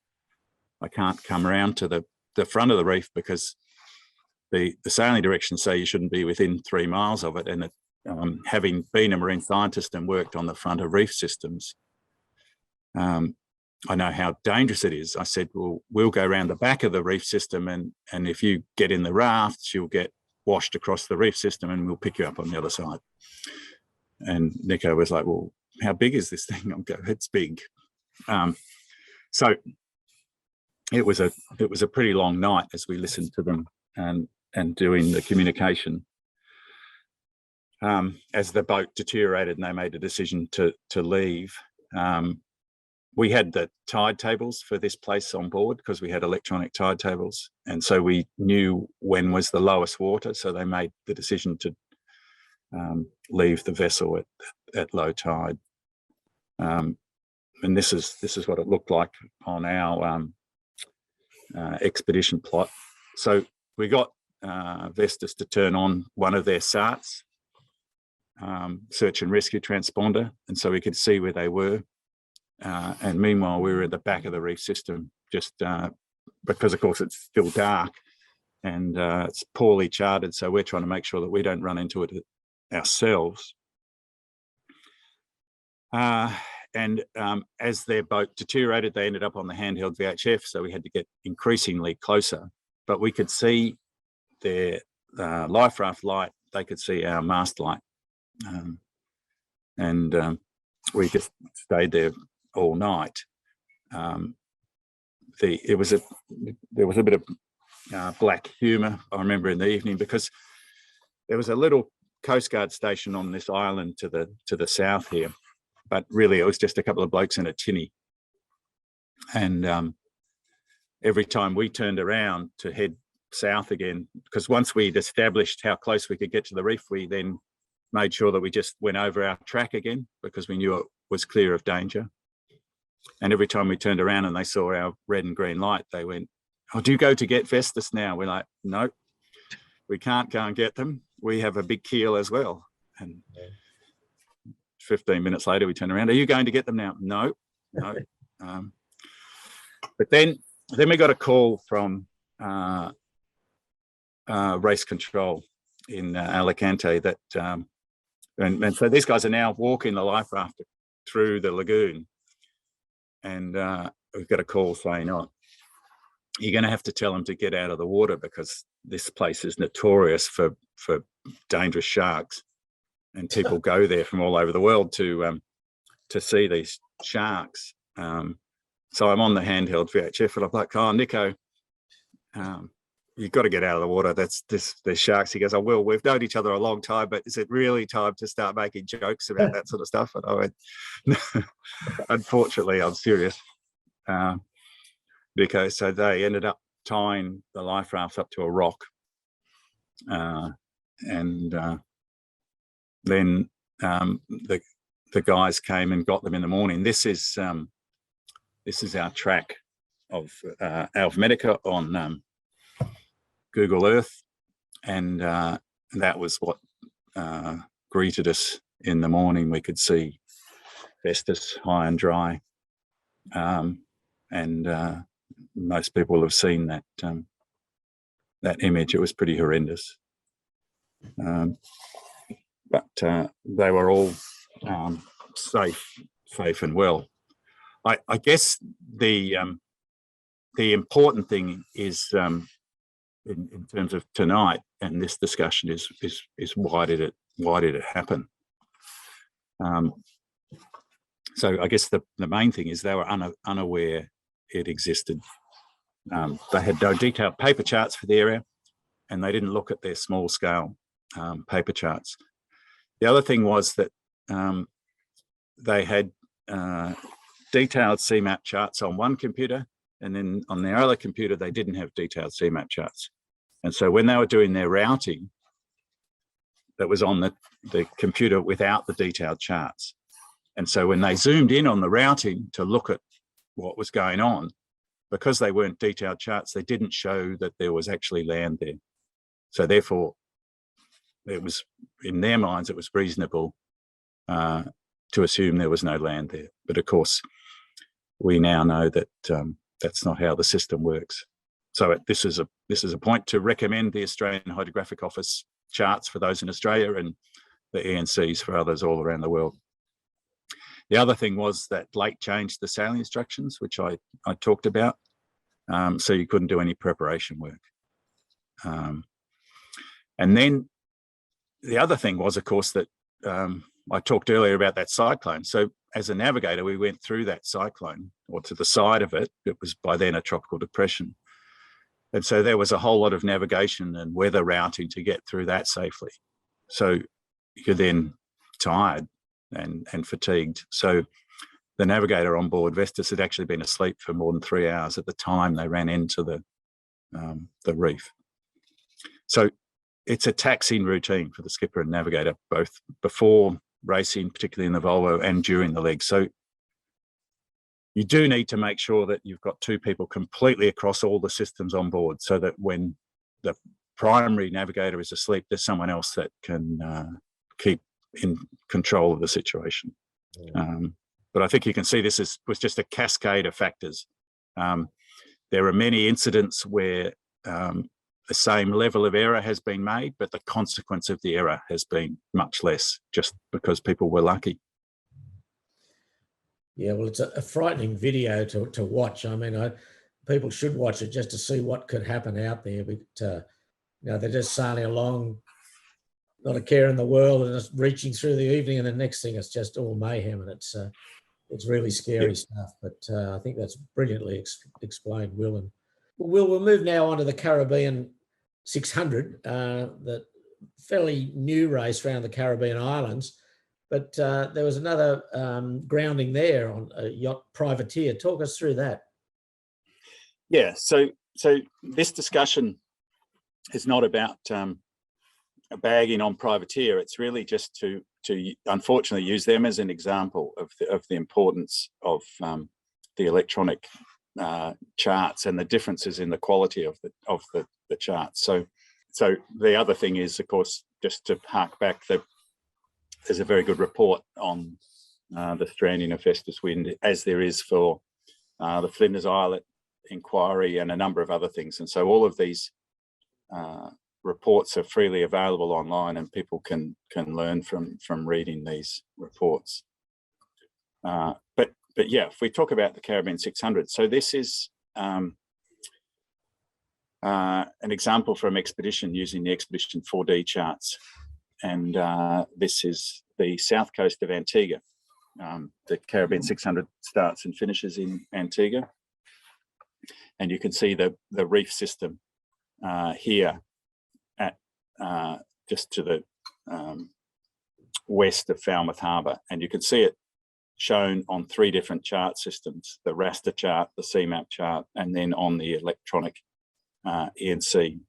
I can't come around to the front of the reef because the sailing directions say you shouldn't be within 3 miles of it." And having been a marine scientist and worked on the front of reef systems, I know how dangerous it is. I said, "Well, we'll go around the back of the reef system, and if you get in the rafts, you'll get washed across the reef system and we'll pick you up on the other side." And Nico was like, "Well, how big is this thing?" I'll go, "It's big." So it was a pretty long night as we listened to them and doing the communication. As the boat deteriorated and they made a decision to leave, we had the tide tables for this place on board because we had electronic tide tables, and so we knew when was the lowest water. So they made the decision to leave the vessel at low tide. And this is what it looked like on our expedition plot. So we got Vestas to turn on one of their SARTs, search and rescue transponder, and so we could see where they were. And meanwhile, we were at the back of the reef system, just because, of course, it's still dark and it's poorly charted. So we're trying to make sure that we don't run into it ourselves. And as their boat deteriorated, they ended up on the handheld VHF. So we had to get increasingly closer, but we could see their life raft light. They could see our mast light. We just stayed there all night. There was a bit of black humour, I remember, in the evening, because there was a little Coast Guard station on this island to the south here, but really it was just a couple of blokes in a tinny. And every time we turned around to head south again, because once we'd established how close we could get to the reef, we then made sure that we just went over our track again because we knew it was clear of danger. And every time we turned around and they saw our red and green light, they went, "Oh, do you go to get Vestas now?" We're like, "No, we can't go and get them. We have a big keel as well." And 15 minutes later, we turn around, "Are you going to get them now?" No. But then we got a call from race control in Alicante that, and so these guys are now walking the life raft through the lagoon. And we've got a call saying, "Oh, you're going to have to tell them to get out of the water because this place is notorious for dangerous sharks, and people go there from all over the world to see these sharks." So I'm on the handheld VHF and I'm like, "Oh, Nico, you've got to get out of the water. There's sharks." He goes, "I will. We've known each other a long time, but is it really time to start making jokes about that sort of stuff?" And I went, "No, unfortunately, I'm serious." Because so they ended up tying the life rafts up to a rock. And then the guys came and got them in the morning. This is our track of Alphamedica on Google Earth, and that was what greeted us in the morning. We could see Vestas high and dry, and most people have seen that image. It was pretty horrendous, but they were all safe and well. I guess the important thing is in terms of tonight and this discussion is why did it happen? So I guess the main thing is they were unaware it existed. They had no detailed paper charts for the area, and they didn't look at their small scale paper charts. The other thing was that they had detailed CMAP charts on one computer, and then on their other computer, they didn't have detailed CMAP charts. And so when they were doing their routing, that was on the computer without the detailed charts. And so when they zoomed in on the routing to look at what was going on, because they weren't detailed charts, they didn't show that there was actually land there. So therefore, it was, in their minds, it was reasonable to assume there was no land there. But of course, we now know that that's not how the system works. So this is a point to recommend the Australian Hydrographic Office charts for those in Australia and the ENCs for others all around the world. The other thing was that Lake changed the sailing instructions, which I talked about. So you couldn't do any preparation work. And then the other thing was, of course, that I talked earlier about that cyclone. So as a navigator, we went through that cyclone, or to the side of it. It was by then a tropical depression. And so there was a whole lot of navigation and weather routing to get through that safely. So you're then tired and fatigued. So the navigator on board Vestas had actually been asleep for more than 3 hours at the time they ran into the reef. So it's a taxiing routine for the skipper and navigator, both before racing, particularly in the Volvo, and during the leg. So you do need to make sure that you've got two people completely across all the systems on board, so that when the primary navigator is asleep, there's someone else that can keep in control of the situation. But I think you can see this was just a cascade of factors. There are many incidents where the same level of error has been made, but the consequence of the error has been much less, just because people were lucky. Yeah, well, it's a frightening video to watch. I mean, people should watch it just to see what could happen out there. But they're just sailing along, not a care in the world, and just reaching through the evening, and the next thing it's just all mayhem, and it's really scary stuff. But I think that's brilliantly explained, Will. And Will, we'll move now on to the Caribbean 600, the fairly new race around the Caribbean islands. But there was another grounding there on a yacht privateer. Talk us through that. Yeah, so this discussion is not about bagging on privateer. It's really just to unfortunately use them as an example of the importance of the electronic charts and the differences in the quality of the charts. So the other thing is, of course, just to hark back, there's a very good report on the stranding of Vestas Wind, as there is for the Flinders Islet inquiry and a number of other things. And so all of these reports are freely available online, and people can learn from reading these reports. But yeah, if we talk about the Caribbean 600, so this is an example from Expedition using the Expedition 4D charts. And this is the south coast of Antigua. The Caribbean 600 starts and finishes in Antigua. And you can see the reef system here at just to the west of Falmouth Harbour. And you can see it shown on 3 different chart systems: the raster chart, the CMAP chart, and then on the electronic ENC,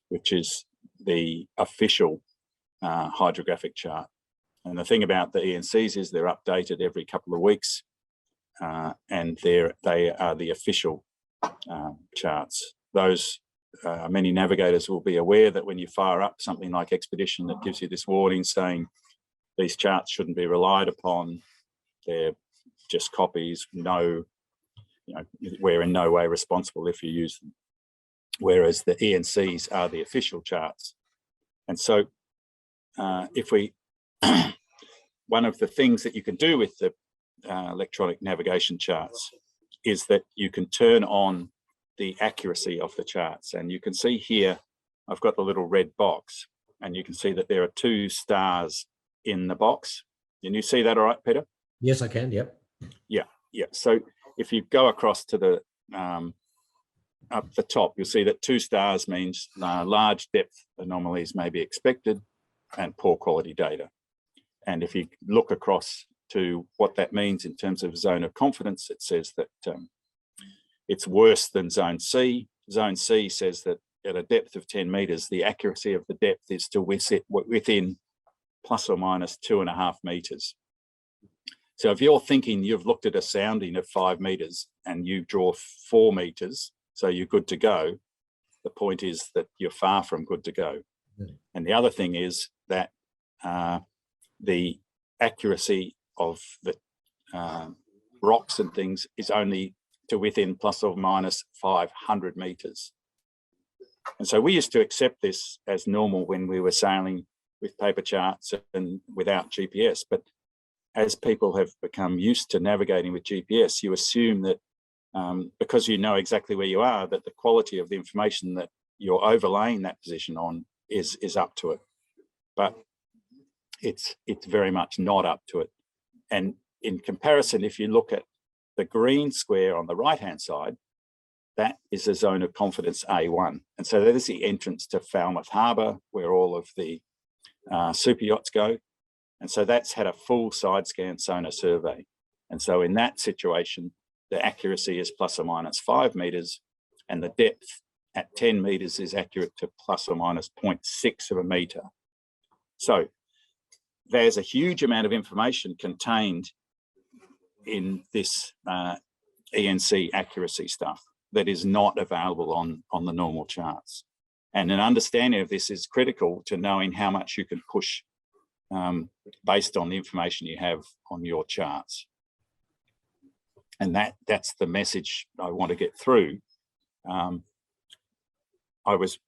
which is the official hydrographic chart. And the thing about the ENCs is they're updated every couple of weeks, and they are the official charts. Those many navigators will be aware that when you fire up something like Expedition that gives you this warning saying these charts shouldn't be relied upon, they're just copies, we're in no way responsible if you use them. Whereas the ENCs are the official charts. And so one of the things that you can do with the electronic navigation charts is that you can turn on the accuracy of the charts. And you can see here, I've got the little red box, and you can see that there are 2 stars in the box. Can you see that all right, Peter? Yes, I can. Yep. Yeah. So if you go across to the up the top, you'll see that 2 stars means large depth anomalies may be expected and poor quality data. And if you look across to what that means in terms of zone of confidence, it says that it's worse than zone C. Zone C says that at a depth of 10 meters, the accuracy of the depth is still within plus or minus 2.5 meters. So if you're thinking you've looked at a sounding of 5 meters and you draw 4 meters, so you're good to go, the point is that you're far from good to go. And the other thing is that the accuracy of the rocks and things is only to within plus or minus 500 meters. And so we used to accept this as normal when we were sailing with paper charts and without GPS. But as people have become used to navigating with GPS, you assume that because you know exactly where you are, that the quality of the information that you're overlaying that position on is up to it. But it's very much not up to it. And in comparison, if you look at the green square on the right-hand side, that is a zone of confidence A1. And so that is the entrance to Falmouth Harbour, where all of the super yachts go. And so that's had a full side scan sonar survey. And so in that situation, the accuracy is plus or minus 5 meters, and the depth at 10 meters is accurate to plus or minus 0.6 of a meter. So there's a huge amount of information contained in this ENC accuracy stuff that is not available on the normal charts. And an understanding of this is critical to knowing how much you can push based on the information you have on your charts. And that's the message I want to get through. I was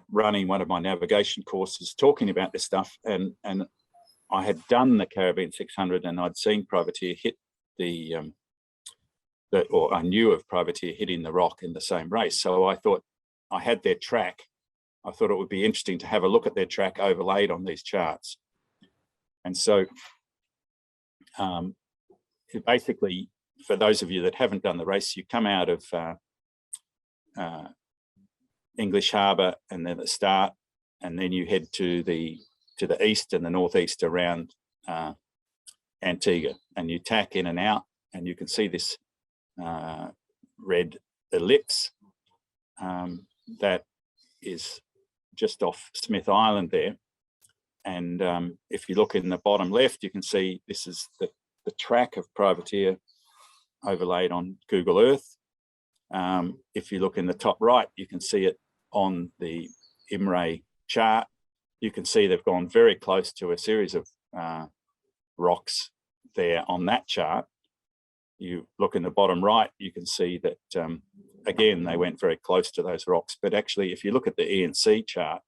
running one of my navigation courses talking about this stuff, and I had done the Caribbean 600, and I'd seen privateer hit or I knew of privateer hitting the rock in the same race. So I thought, I had their track. I thought it would be interesting to have a look at their track overlaid on these charts. And so basically, for those of you that haven't done the race, you come out of English Harbour and then the start, and then you head to the east and the northeast around Antigua, and you tack in and out, and you can see this red ellipse that is just off Smith Island there. And if you look in the bottom left, you can see this is the track of privateer overlaid on Google Earth. If you look in the top right, you can see it on the IMRAE chart. You can see they've gone very close to a series of rocks there on that chart. You look in the bottom right, you can see that, again, they went very close to those rocks. But actually, if you look at the ENC chart,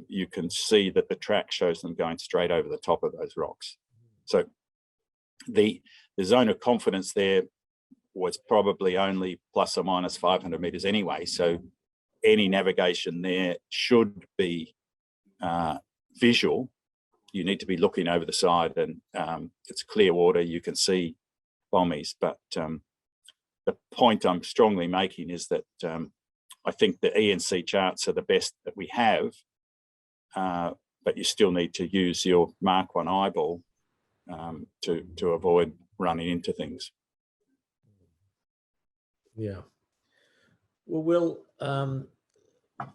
you can see that the track shows them going straight over the top of those rocks. So the zone of confidence there was probably only plus or minus 500 meters anyway. So any navigation there should be visual. You need to be looking over the side, and it's clear water. You can see bommies. But the point I'm strongly making is that I think the ENC charts are the best that we have, but you still need to use your Mark 1 eyeball to avoid running into things. Yeah. Well, Will,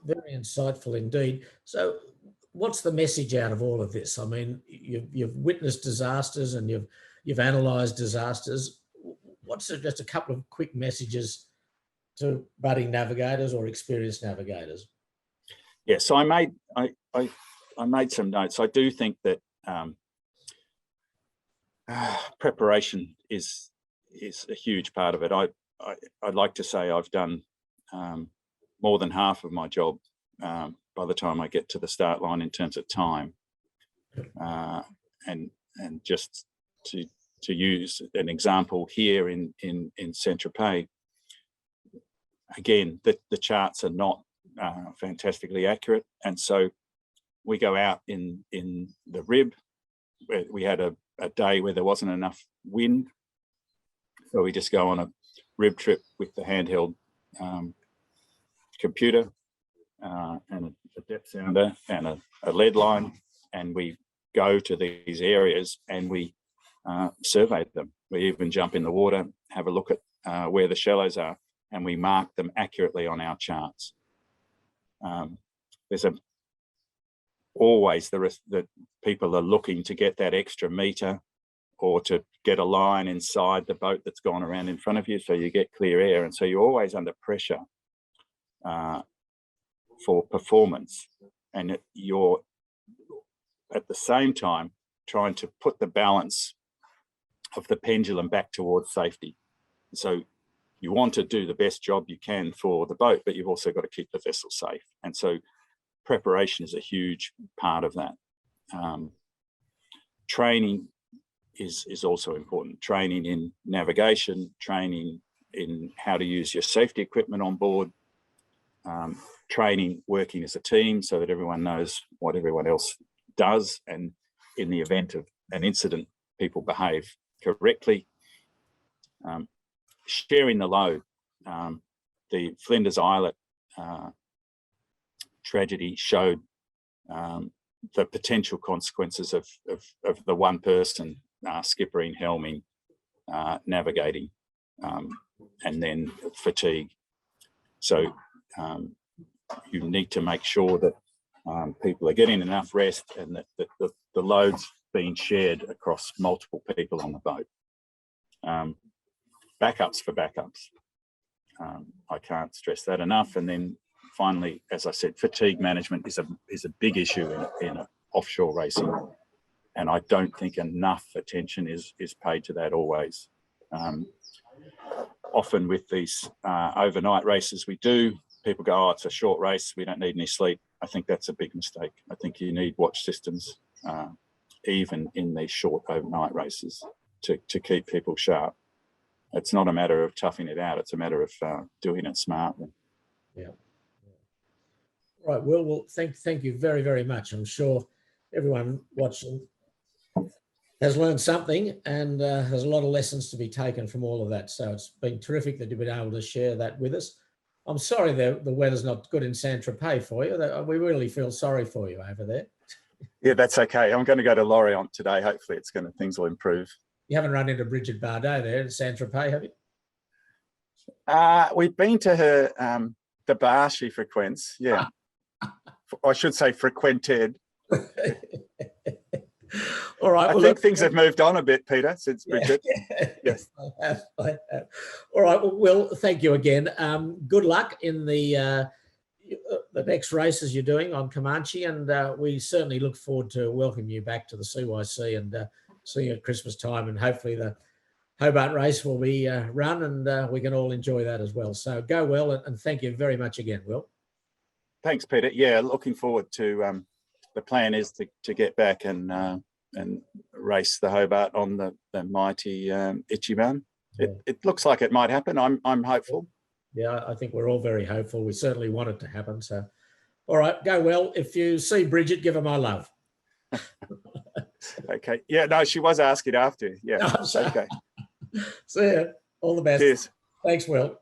very insightful indeed. So what's the message out of all of this? I mean, you've witnessed disasters and you've analysed disasters. What's just a couple of quick messages to budding navigators or experienced navigators? Yeah, so I made some notes. I do think that preparation is a huge part of it. I'd like to say I've done more than half of my job by the time I get to the start line in terms of time. And just to use an example here in Saint-Tropez, again, the charts are not fantastically accurate. And so we go out in the rib. We had a day where there wasn't enough wind. So we just go on a rib trip with the handheld computer and a depth sounder and a lead line. And we go to these areas and we survey them. We even jump in the water, have a look at where the shallows are, and we mark them accurately on our charts. There's always the risk that people are looking to get that extra meter or to get a line inside the boat that's gone around in front of you, so you get clear air. And so you're always under pressure for performance, and you're at the same time trying to put the balance of the pendulum back towards safety. So you want to do the best job you can for the boat, but you've also got to keep the vessel safe. And so preparation is a huge part of that. Training is also important. Training in navigation, training in how to use your safety equipment on board, training working as a team so that everyone knows what everyone else does, and in the event of an incident, people behave correctly. Sharing the load. The Flinders Islet tragedy showed the potential consequences of the one person skippering, helming, navigating, and then fatigue. So you need to make sure that people are getting enough rest, and that the load's being shared across multiple people on the boat. Backups for backups. I can't stress that enough. And then finally, as I said, fatigue management is a big issue in offshore racing, and I don't think enough attention is paid to that always. Often with these overnight races we do, people go, "Oh, it's a short race, we don't need any sleep." I think that's a big mistake. I think you need watch systems, even in these short overnight races, to keep people sharp. It's not a matter of toughing it out. It's a matter of doing it smartly. Yeah. Right. Well, thank you very, very much. I'm sure everyone watching has learned something, and there's a lot of lessons to be taken from all of that. So it's been terrific that you've been able to share that with us. I'm sorry the weather's not good in Saint-Tropez for you. We really feel sorry for you over there. Yeah, that's okay. I'm going to go to Lorient today. Hopefully things will improve. You haven't run into Bridget Bardot there in Saint-Tropez, have you? We've been to her, the bar she frequents. Yeah. I should say frequented. All right. I think things have moved on a bit, Peter, since Bridget. Yes. I have. All right. Well, Will, thank you again. Good luck in the next races you're doing on Comanche, and we certainly look forward to welcoming you back to the CYC and see you at Christmas time, and hopefully the Hobart Race will be run, and we can all enjoy that as well. So go well, and thank you very much again, Will. Thanks, Peter. Yeah, looking forward to the plan is to get back and race the Hobart on the mighty Ichiban. It looks like it might happen. I'm hopeful. Yeah, I think we're all very hopeful. We certainly want it to happen. So, all right, go well. If you see Bridget, give her my love. Okay. Yeah, no, she was asking after. Yeah. Okay. See ya. All the best. Cheers. Thanks, Will.